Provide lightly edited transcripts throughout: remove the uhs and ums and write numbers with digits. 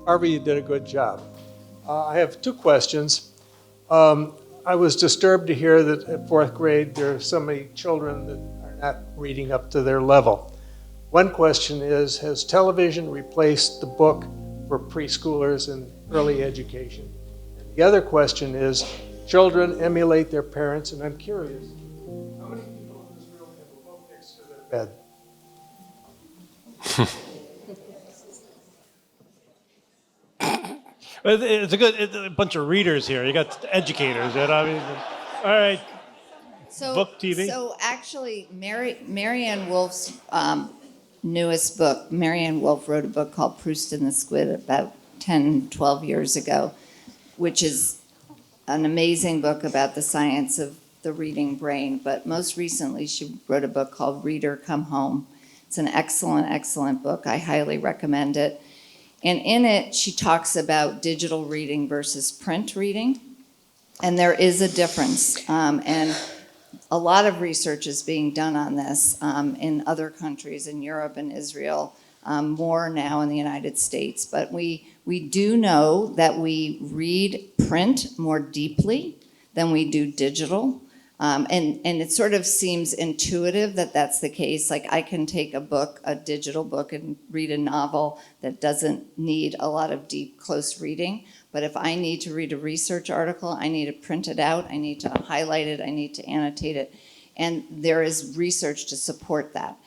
Harvey, you did a good job. I have two questions. I was disturbed to hear that at fourth grade there are so many children that are not reading up to their level. One question is, has television replaced the book for preschoolers and early education? And the other question is, children emulate their parents, and I'm curious, how many people in this room have a book next to their bed? It's a bunch of readers here. You got educators, you know? I mean, all right. Book TV. So actually, Marianne Wolf's newest book, Marianne Wolf wrote a book called Proust and the Squid about 10, 12 years ago, which is an amazing book about the science of the reading brain. But most recently, she wrote a book called Reader Come Home. It's an excellent, excellent book. I highly recommend it. And in it, she talks about digital reading versus print reading. And there is a difference. And a lot of research is being done on this in other countries, in Europe and Israel, more now in the United States. But we do know that we read print more deeply than we do digital. And it sort of seems intuitive that that's the case. Like I can take a book, a digital book, and read a novel that doesn't need a lot of deep, close reading. But if I need to read a research article, I need to print it out, I need to highlight it, I need to annotate it. And there is research to support that.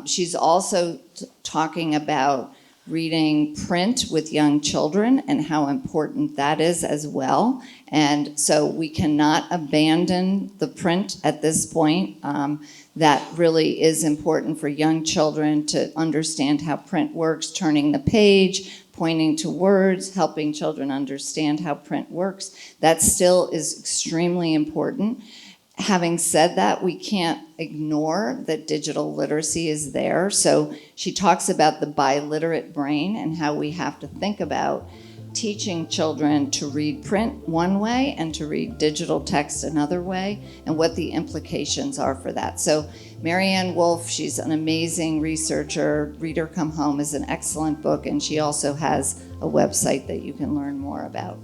She's also talking about reading print with young children and how important that is as well. And so we cannot abandon the print at this point. That really is important for young children to understand how print works, turning the page, pointing to words, helping children understand how print works. That still is extremely important. Having said that, we can't ignore that digital literacy is there. So she talks about the biliterate brain and how we have to think about teaching children to read print one way and to read digital text another way, and what the implications are for that. So Marianne Wolf, she's an amazing researcher. Reader Come Home is an excellent book, and she also has a website that you can learn more about.